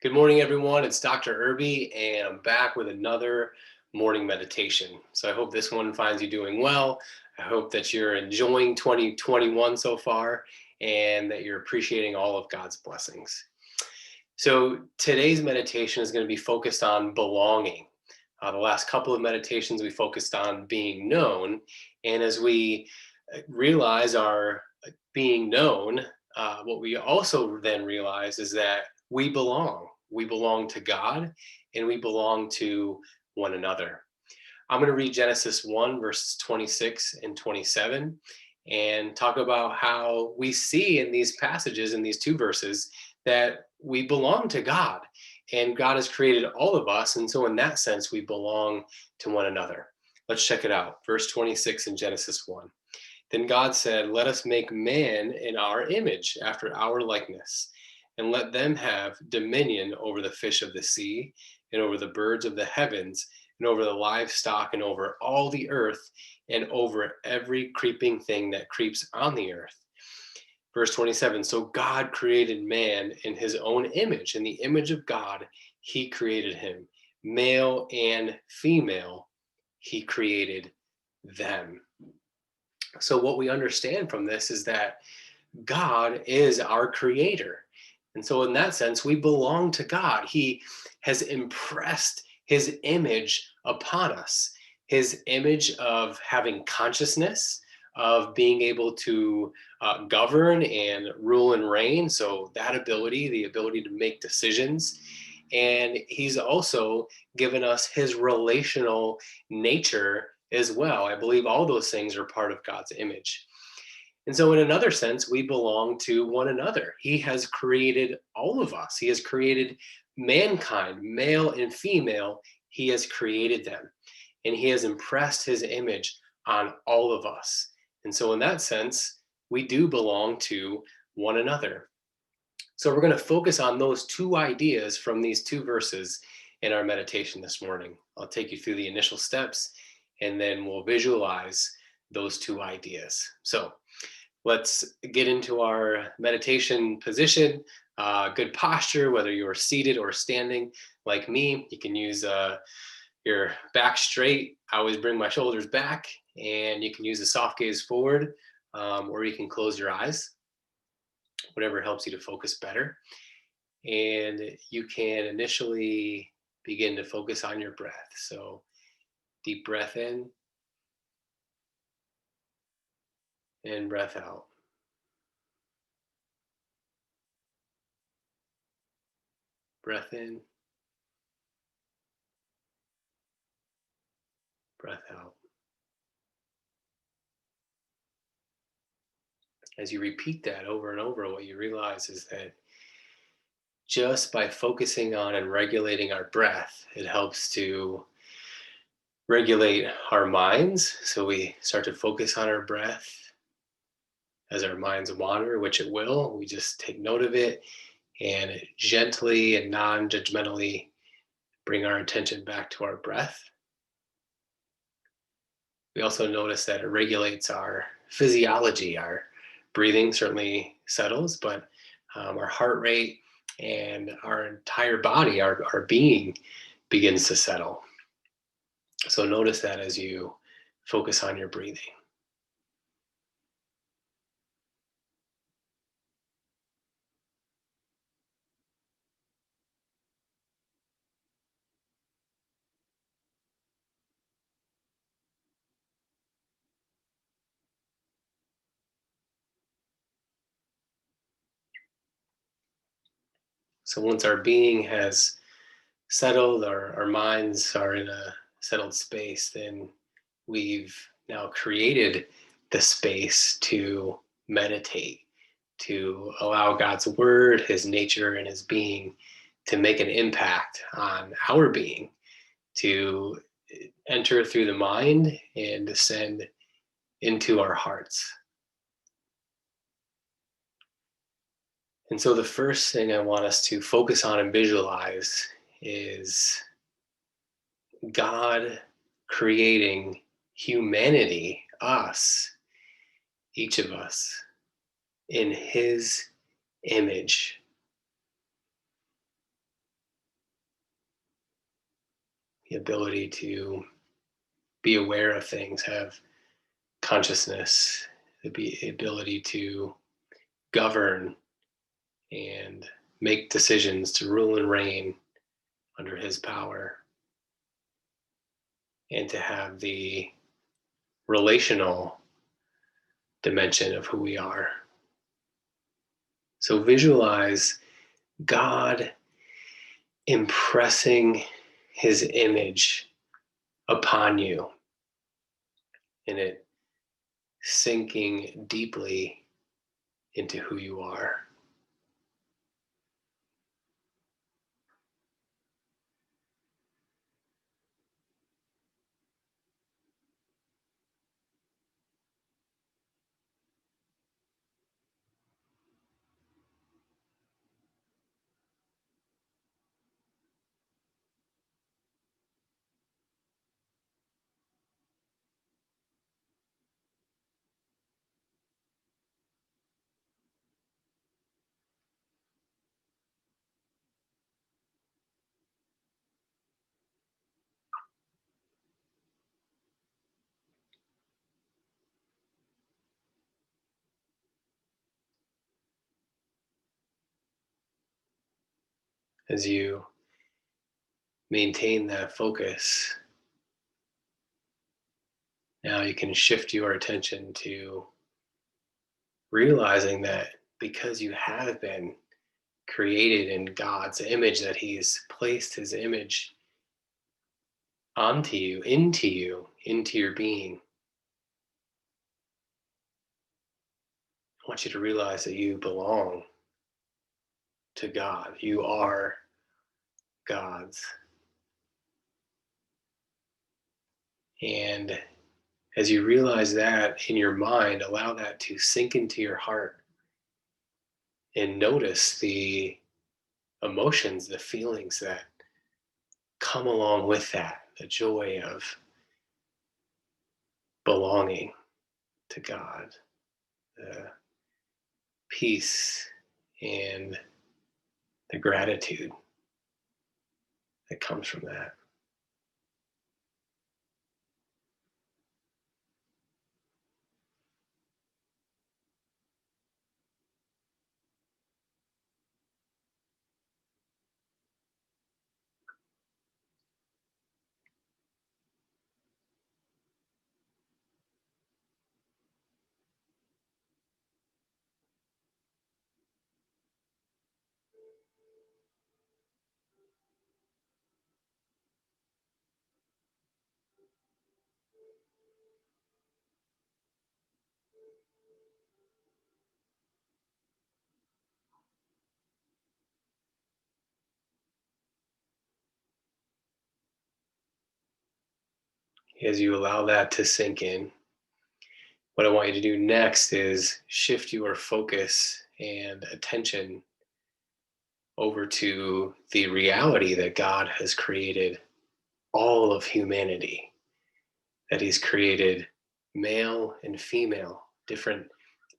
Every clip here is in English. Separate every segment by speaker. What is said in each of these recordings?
Speaker 1: Good morning, everyone. It's Dr. Irby, and I'm back with another morning meditation. So I hope this one finds you doing well. I hope that you're enjoying 2021 so far and that you're appreciating all of God's blessings. So today's meditation is going to be focused on belonging. The last couple of meditations, we focused on being known. And as we realize our being known, what we also then realize is that we belong. We belong to God and we belong to one another. I'm going to read Genesis 1, verses 26 and 27, and talk about how we see in these passages, in these two verses, that we belong to God and God has created all of us. And so, in that sense, we belong to one another. Let's check it out. Verse 26 in Genesis 1. Then God said, "Let us make man in our image, after our likeness, and let them have dominion over the fish of the sea, and over the birds of the heavens, and over the livestock, and over all the earth, and over every creeping thing that creeps on the earth." Verse 27. So God created man in his own image. In the image of God, he created him. Male and female, he created them. So, what we understand from this is that God is our creator. And so, in that sense, we belong to God. He has impressed his image upon us, his image of having consciousness, of being able to govern and rule and reign. So, that ability, the ability to make decisions. And he's also given us his relational nature as well. I believe all those things are part of God's image. And so, in another sense, we belong to one another. He has created all of us, He has created mankind, male and female. He has created them, and He has impressed His image on all of us. And so, in that sense, we do belong to one another. So, we're going to focus on those two ideas from these two verses in our meditation this morning. I'll take you through the initial steps and then we'll visualize those two ideas. So, let's get into our meditation position. Good posture, whether you're seated or standing like me. You can use your back straight. I always bring my shoulders back, and you can use a soft gaze forward, or you can close your eyes, whatever helps you to focus better. And you can initially begin to focus on your breath. So, deep breath in and breath out. Breath in, breath out. As you repeat that over and over, what you realize is that just by focusing on and regulating our breath, it helps to regulate our minds. So we start to focus on our breath as our minds wander, which it will. We just take note of it and gently and non judgmentally bring our attention back to our breath. We also notice that it regulates our physiology. Our breathing certainly settles, but our heart rate and our entire body, our being begins to settle. So notice that as you focus on your breathing. So once our being has settled, our minds are in a settled space, then we've now created the space to meditate, to allow God's word, his nature, and his being to make an impact on our being, to enter through the mind and descend into our hearts. And so, the first thing I want us to focus on and visualize is God creating humanity, us, each of us, in his image. the ability to be aware of things, have consciousness, the ability to govern and make decisions, to rule and reign under his power, and to have the relational dimension of who we are. So visualize God impressing his image upon you and it sinking deeply into who you are. As you maintain that focus, now you can shift your attention to realizing that because you have been created in God's image, that He's placed His image onto you, into your being. I want you to realize that you belong to God. You are God's. And as you realize that in your mind, allow that to sink into your heart and notice the emotions, the feelings that come along with that, the joy of belonging to God, the peace and the gratitude that comes from that. As you allow that to sink in, what I want you to do next is shift your focus and attention over to the reality that God has created all of humanity, that He's created male and female, different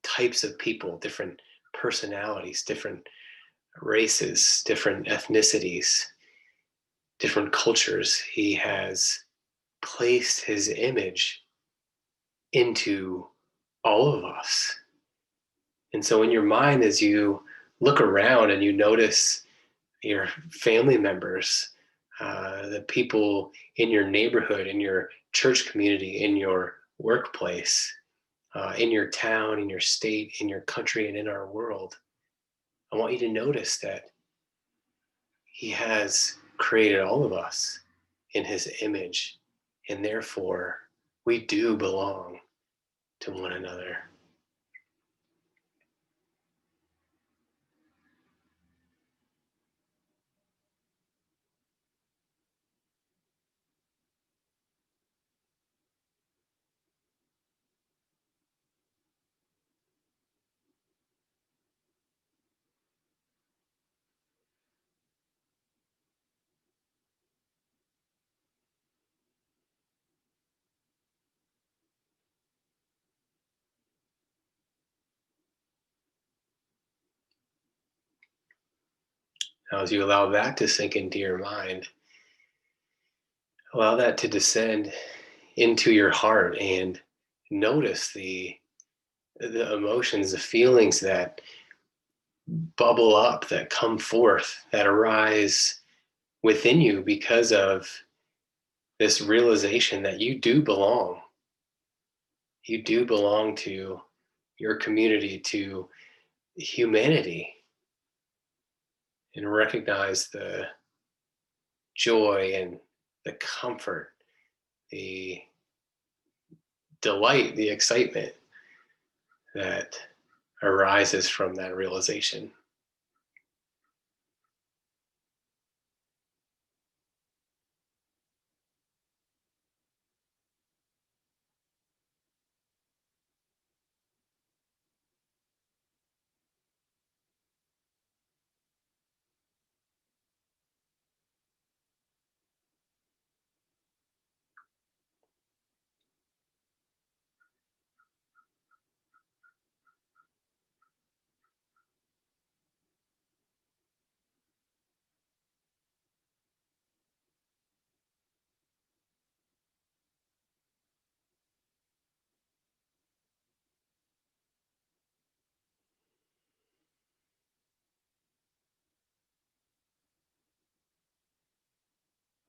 Speaker 1: types of people, different personalities, different races, different ethnicities, different cultures. He has placed His image into all of us. And so, in your mind, as you look around and you notice your family members, the people in your neighborhood, in your church community, in your workplace, in your town, in your state, in your country, and in our world, I want you to notice that He has created all of us in His image, and therefore we do belong to one another. Now, as you allow that to sink into your mind, Allow that to descend into your heart and notice the emotions, the feelings that bubble up, that come forth, that arise within you because of this realization that you do belong. You do belong to your community, to humanity, and recognize the joy and the comfort, the delight, the excitement that arises from that realization.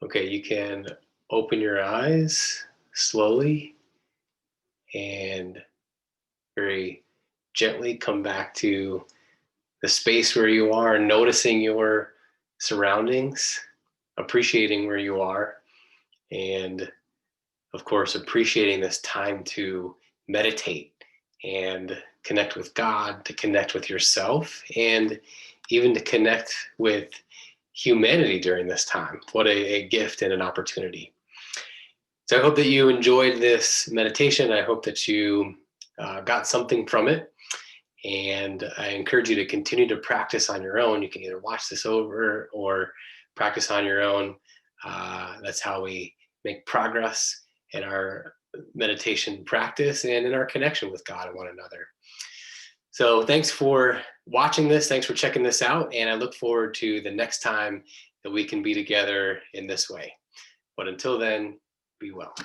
Speaker 1: Okay, you can open your eyes slowly and very gently come back to the space where you are, noticing your surroundings, appreciating where you are, and of course, appreciating this time to meditate and connect with God, to connect with yourself, and even to connect with humanity during this time. What a gift and an opportunity. So I hope that you enjoyed this meditation. I hope that you got something from it. And I encourage you to continue to practice on your own. You can either watch this over or practice on your own. That's how we make progress in our meditation practice and in our connection with God and one another. So thanks for watching this. Thanks for checking this out. And I look forward to the next time that we can be together in this way. But until then, be well.